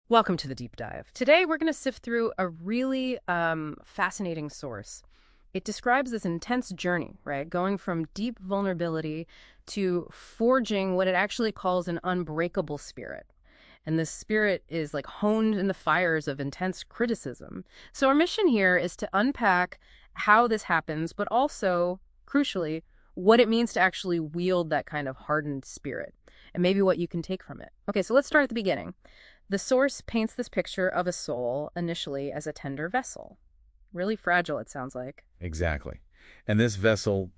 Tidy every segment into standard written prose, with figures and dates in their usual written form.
Welcome to the deep dive. Today, we're going to sift through a really fascinating source. It describes this intense journey, right? Going from deep vulnerability to forging what it actually calls an unbreakable spirit. And this spirit is like honed in the fires of intense criticism. So, our mission here is to unpack how this happens, but also, crucially, what it means to actually wield that kind of hardened spirit and maybe what you can take from it. Okay, so let's start at the beginning. The source paints this picture of a soul initially as a tender vessel. Really fragile, it sounds like. Exactly. And this vessel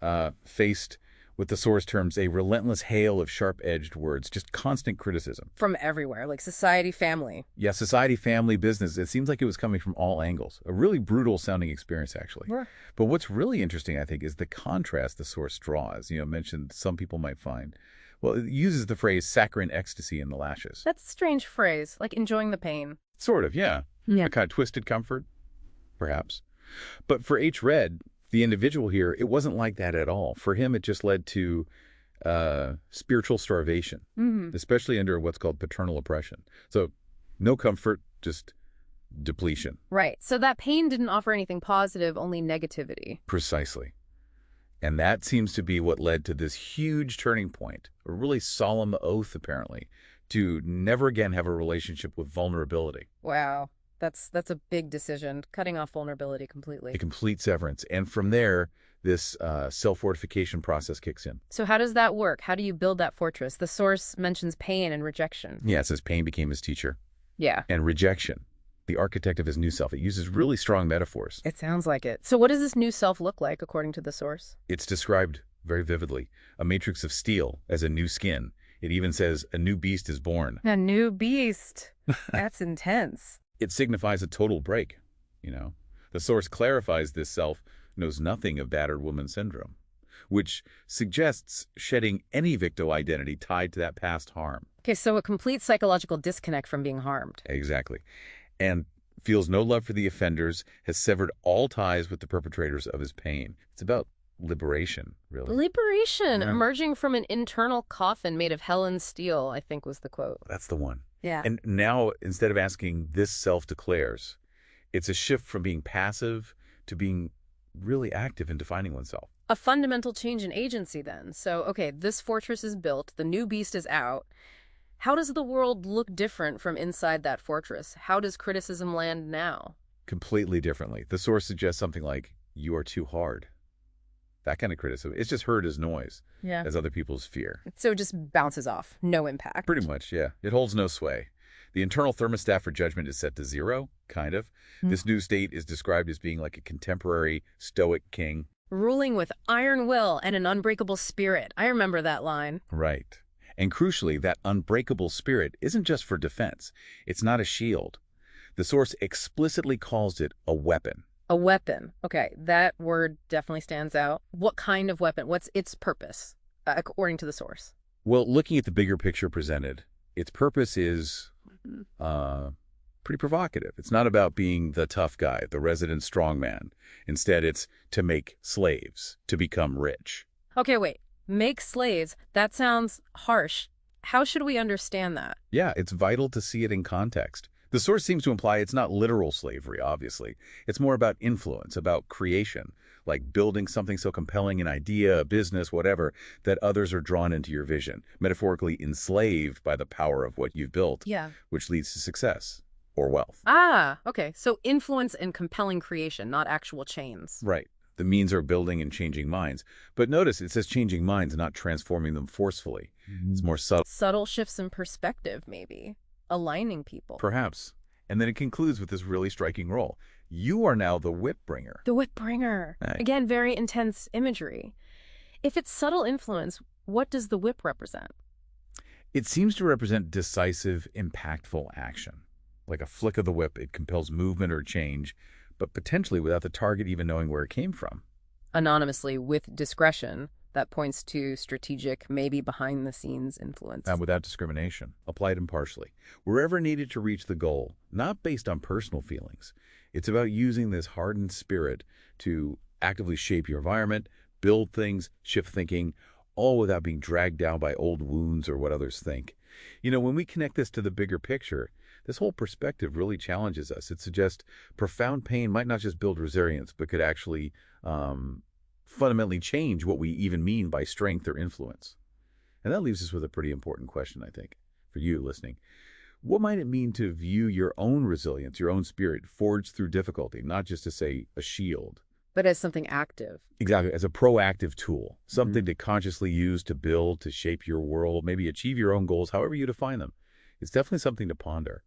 faced, with the source terms, a relentless hail of sharp-edged words, just constant criticism. From everywhere, like society, family. Yeah, society, family, business. It seems like it was coming from all angles. A really brutal-sounding experience, actually. Right. But what's really interesting, I think, is the contrast the source draws. Mentioned some people might find. Well, it uses the phrase saccharine ecstasy in the lashes. That's a strange phrase, like enjoying the pain. Sort of, yeah. Yeah. A kind of twisted comfort, perhaps. But for H.Redd, the individual here, it wasn't like that at all. For him, it just led to spiritual starvation, especially under what's called paternal oppression. So no comfort, just depletion. Right. So that pain didn't offer anything positive, only negativity. Precisely. And that seems to be what led to this huge turning point, a really solemn oath, apparently, to never again have a relationship with vulnerability. Wow. That's a big decision, cutting off vulnerability completely. A complete severance. And from there, this self-fortification process kicks in. So how does that work? How do you build that fortress? The source mentions pain and rejection. Yeah, it says pain became his teacher. Yeah. And rejection, the architect of his new self. It uses really strong metaphors. It sounds like it. So what does this new self look like, according to the source? It's described very vividly. A matrix of steel as a new skin. It even says a new beast is born. A new beast. That's intense. It signifies a total break. The source clarifies this self knows nothing of battered woman syndrome, which suggests shedding any victim identity tied to that past harm. Okay, so a complete psychological disconnect from being harmed. Exactly. And feels no love for the offenders, has severed all ties with the perpetrators of his pain. It's about liberation, really. Liberation, Yeah. emerging from an internal coffin made of hell and steel, I think was the quote. That's the one. Yeah. And now, instead of asking, this self declares, it's a shift from being passive to being really active in defining oneself. A fundamental change in agency then. So, okay, this fortress is built, the new beast is out. How does the world look different from inside that fortress? How does criticism land now? Completely differently. The source suggests something like, you are too hard. That kind of criticism. It's just heard as noise, Yeah. as other people's fear. So it just bounces off, no impact. Pretty much, yeah. It holds no sway. The internal thermostat for judgment is set to zero, kind of. This new state is described as being like a contemporary stoic king. Ruling with iron will and an unbreakable spirit. I remember that line. Right. And crucially, that unbreakable spirit isn't just for defense. It's not a shield. The source explicitly calls it a weapon. A weapon. Okay, that word definitely stands out. What kind of weapon? What's its purpose, according to the source? Well, looking at the bigger picture presented, its purpose is pretty provocative. It's not about being the tough guy, the resident strongman. Instead, it's to make slaves, to become rich. Okay, wait. Make slaves. That sounds harsh. How should we understand that? Yeah, it's vital to see it in context. The source seems to imply it's not literal slavery, obviously. It's more about influence, about creation, like building something so compelling, an idea, a business, whatever, that others are drawn into your vision, metaphorically enslaved by the power of what you've built, Yeah. which leads to success or wealth. Ah, okay. So influence and compelling creation, not actual chains. Right. The means are building and changing minds. But notice it says changing minds, not transforming them forcefully. It's more subtle. Subtle shifts in perspective, maybe. Aligning people. Perhaps. And then it concludes with this really striking role. You are now the whip bringer. The whip bringer. Right. Again, very intense imagery. If it's subtle influence, what does the whip represent? It seems to represent decisive, impactful action. Like a flick of the whip, it compels movement or change, but potentially without the target even knowing where it came from. Anonymously, with discretion, that points to strategic, maybe behind-the-scenes influence. And without discrimination, applied impartially, wherever needed to reach the goal, not based on personal feelings. It's about using this hardened spirit to actively shape your environment, build things, shift thinking, all without being dragged down by old wounds or what others think. When we connect this to the bigger picture, This whole perspective really challenges us. It suggests profound pain might not just build resilience, but could actually fundamentally change what we even mean by strength or influence. And that leaves us with a pretty important question, I think, for you listening. What might it mean to view your own resilience, your own spirit, forged through difficulty, not just to say a shield? But as something active. Exactly, as a proactive tool, something to consciously use to build, to shape your world, maybe achieve your own goals, however you define them. It's definitely something to ponder.